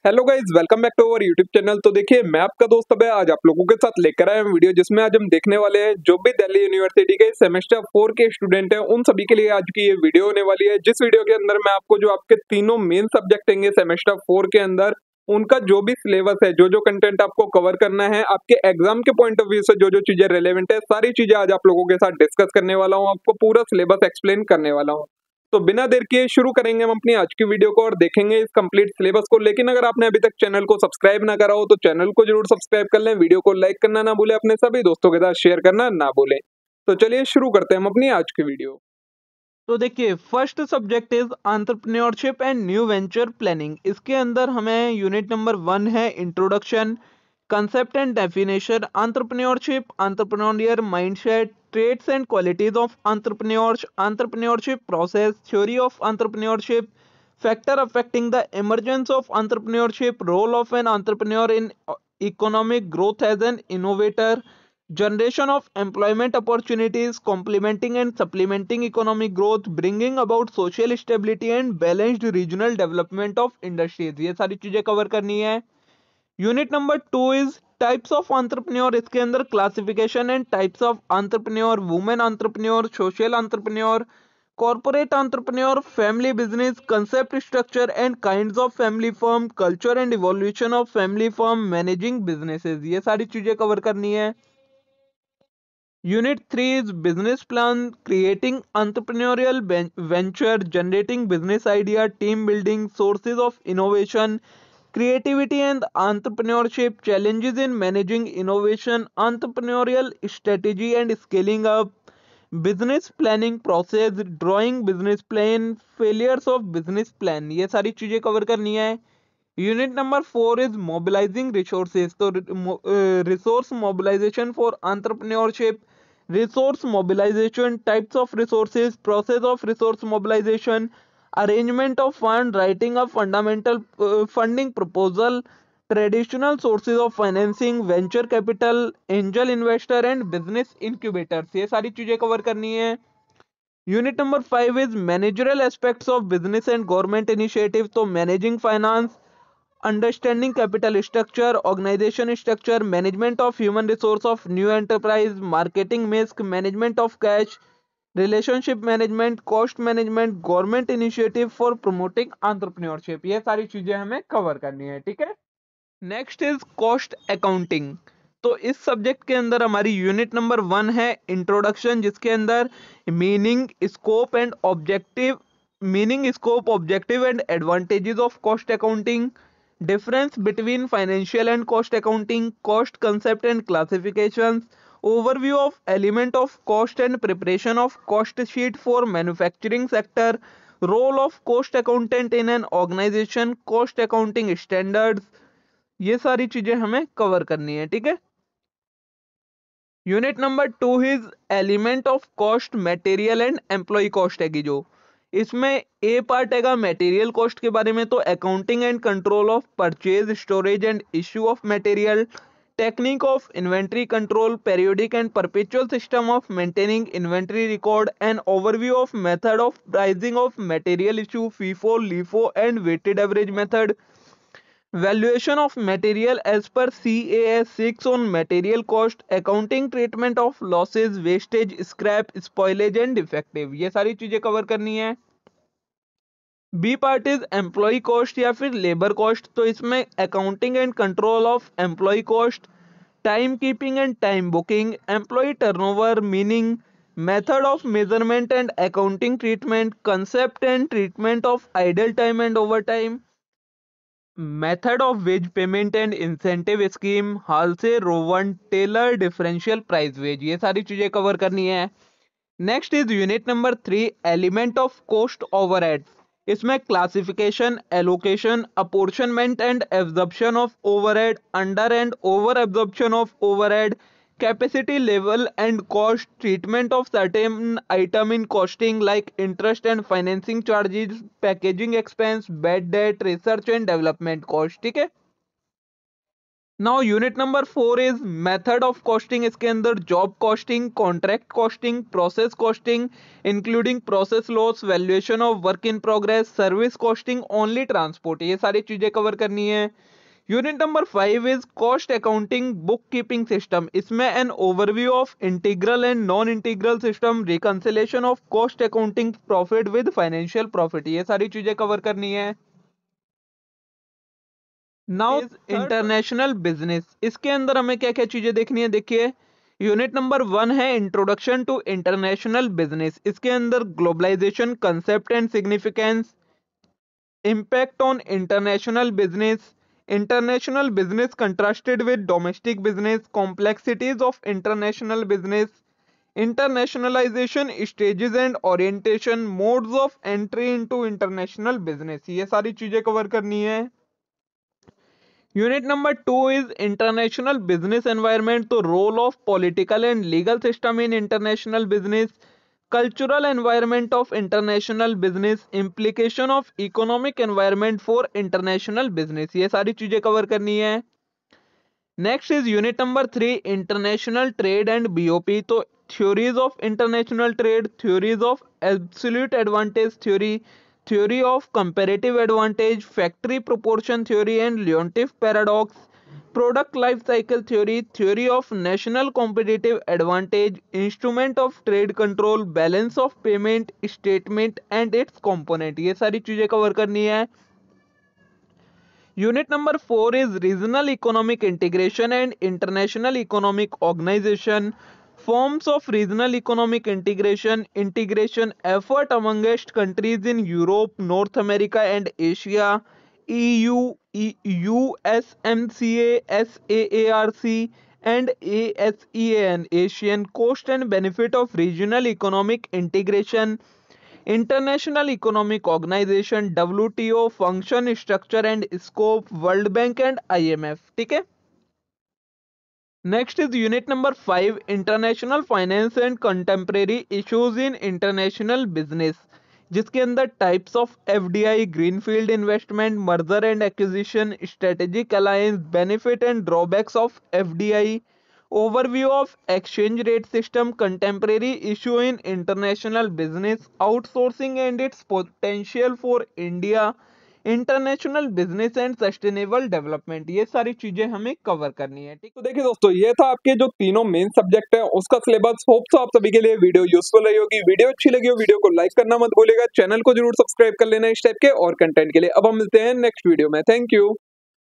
Hello guys, welcome back to our YouTube channel. तो देखिए, मैं आपका दोस्त अभय आज आप लोगों के साथ लेकर आया हूं वीडियो, जिसमें आज हम देखने वाले हैं जो भी दिल्ली यूनिवर्सिटी के सेमेस्टर 4 के स्टूडेंट हैं उन सभी के लिए आज की ये वीडियो होने वाली है। जिस वीडियो के अंदर मैं आपको जो आपके तीनों मेन सब्जेक्ट होंगे सेमेस्टर 4 के अंदर उनका जो भी सिलेबस है, जो जो कंटेंट आपको कवर करना है, आपके एग्जाम के पॉइंट ऑफ व्यू से जो जो चीजें रिलेवेंट है, सारी चीजें आज आप लोगों के साथ डिस्कस करने वाला हूँ। आपको पूरा सिलेबस एक्सप्लेन करने वाला हूँ। तो बिना देर किए शुरू करेंगे हम अपनी आज की वीडियो को और देखेंगे इस कंप्लीट सिलेबस को। लेकिन अगर आपने अभी तक चैनल को सब्सक्राइब ना करा हो तो चैनल को जरूर सब्सक्राइब कर लें, वीडियो को लाइक करना ना भूलें, अपने सभी दोस्तों के साथ शेयर करना ना भूलें। तो चलिए शुरू करते हैं हम अपनी आज की वीडियो। तो देखिए, first subject is entrepreneurship and new venture planning. इसके अंदर हमें यूनिट नंबर 1 है introduction, concept and definition, entrepreneurship, entrepreneurial mindset, trades and qualities of entrepreneurs, entrepreneurship process, theory of entrepreneurship, factor affecting the emergence of entrepreneurship, role of an entrepreneur in economic growth as an innovator, generation of employment opportunities, complementing and supplementing economic growth, bringing about social stability and balanced regional development of industries। ये सारी चीजें cover करनी है। Unit number 2 is types of entrepreneur. इसके अंदर classification and types of entrepreneur, women entrepreneur, social entrepreneur, corporate entrepreneur, family business, concept structure and kinds of family firm, culture and evolution of family firm, managing businesses। ये सारी चीजें cover करनी है। Unit 3 is business plan, creating entrepreneurial venture, generating business idea, team building, sources of innovation, creativity and entrepreneurship, challenges in managing innovation, entrepreneurial strategy and scaling up, business planning process, drawing business plan, failures of business plan। ये सारी चीजें cover करनी है। Unit number 4 is mobilising resources. तो resource mobilisation for entrepreneurship, resource mobilization, types of resources, process of resource mobilization, arrangement of fund, writing a fundamental funding proposal, traditional sources of financing, venture capital, angel investor and business incubators। ये सारी चीजें cover करनी है। Unit number 5 is managerial aspects of business and government initiative. तो managing finance, understanding capital structure, organization structure, management of human resource of new enterprise, marketing risk, management of cash, relationship management, cost management, government initiative for promoting entrepreneurship। ये सारी चीजें हमें cover करनी है, ठीक है। Next is cost accounting. तो इस सब्जेक्ट के अंदर हमारी यूनिट नंबर 1 है इंट्रोडक्शन, जिसके अंदर meaning, scope and objective, meaning, scope, objective and advantages of cost accounting, difference between financial and cost accounting, cost concept and classifications, overview of element of cost and preparation of cost sheet for manufacturing sector, role of cost accountant in an organization, cost accounting standards। ये सारी चीजें हमें cover करनी है, ठीक है। Unit number 2 is element of cost, material and employ cost है जो इसमें ए पार्ट हैगा मटेरियल कॉस्ट के बारे में। तो accounting and control of purchase, storage and issue of material, technique of inventory control, periodic and perpetual system of maintaining inventory record, and overview of method of pricing of material issue, FIFO, LIFO and weighted average method, valuation of material as per CAS 6 on material cost, accounting treatment of losses, wastage, scrap, spoilage and defective। ये सारी चीजें cover करनी है। B part is employ cost या फिर labour cost. तो इसमें accounting and control of employ cost, time keeping and time booking, employ turnover, meaning, method of measurement and accounting treatment, concept and treatment of idle time and over time, method of wage payment and incentive scheme, Halsey Rowan Taylor differential price wage. ये सारी चीजें cover करनी है। Next is unit number 3, element of cost overhead. इसमें classification, allocation, apportionment and absorption of overhead, under and over absorption of overhead, capacity level and cost, treatment of certain item in costing like interest and financing charges, packaging expense, bad debt, research and development cost, ठीक है। Now unit number 4 is method of costing. इसके अंदर job costing, contract costing, process costing including process loss, valuation of work in progress, service costing, only transport, ये सारी चीजें cover करनी है। Unit number 5 is cost accounting book keeping system. इसमें an overview of integral and non integral system, reconciliation of cost accounting profit with financial profit, ये सारी चीजें cover करनी है। नाउ इंटरनेशनल बिजनेस, इसके अंदर हमें क्या क्या चीजें देखनी है, देखिए यूनिट नंबर 1 है इंट्रोडक्शन टू इंटरनेशनल बिजनेस। इसके अंदर globalisation concept and significance, impact on international business contrasted with domestic business, complexities of international business, internationalization stages and orientation, modes of entry into international business, ये सारी चीजें cover करनी है। Unit number 2 is international business environment, तो role of political and legal system in international business, cultural environment of international business, implication of economic environment for international business, ये सारी चीजें cover करनी है। Next is unit number 3 international trade and BOP, तो theories of international trade, theories of absolute advantage theory, theory of comparative advantage, factory proportion theory and Leontief paradox, product life cycle theory, theory of national competitive advantage, instrument of trade control, balance of payment statement and its component, ये सारी चीजें cover करनी है। Unit number 4 is regional economic integration and international economic organisation, forms of regional economic integration effort amongst countries in Europe, North America and Asia, EU, USMCA, SAARC and ASEAN, Asian Cost and Benefit of Regional Economic Integration, International Economic Organization, WTO, Function, Structure and Scope, World Bank and IMF, ठीक है। Next is unit number 5 international finance and contemporary issues in international business, जिसके अंदर types of FDI, greenfield investment, merger and acquisition, strategic alliance, benefit and drawbacks of FDI, overview of exchange rate system, contemporary issue in international business, outsourcing and it's potential for India, international business and sustainable development, ये सारी चीजें हमें cover करनी है, ठीक। तो देखिए दोस्तों, ये था आपके जो तीनों मेन सब्जेक्ट है उसका सिलेबस। होप सो आप सभी के लिए वीडियो यूजफुल रही होगी। वीडियो अच्छी लगी हो वीडियो को लाइक करना मत भूलिएगा, चैनल को जरूर सब्सक्राइब कर लेना इस टाइप के और कंटेंट के लिए। अब हम मिलते हैं नेक्स्ट वीडियो में। Thank you.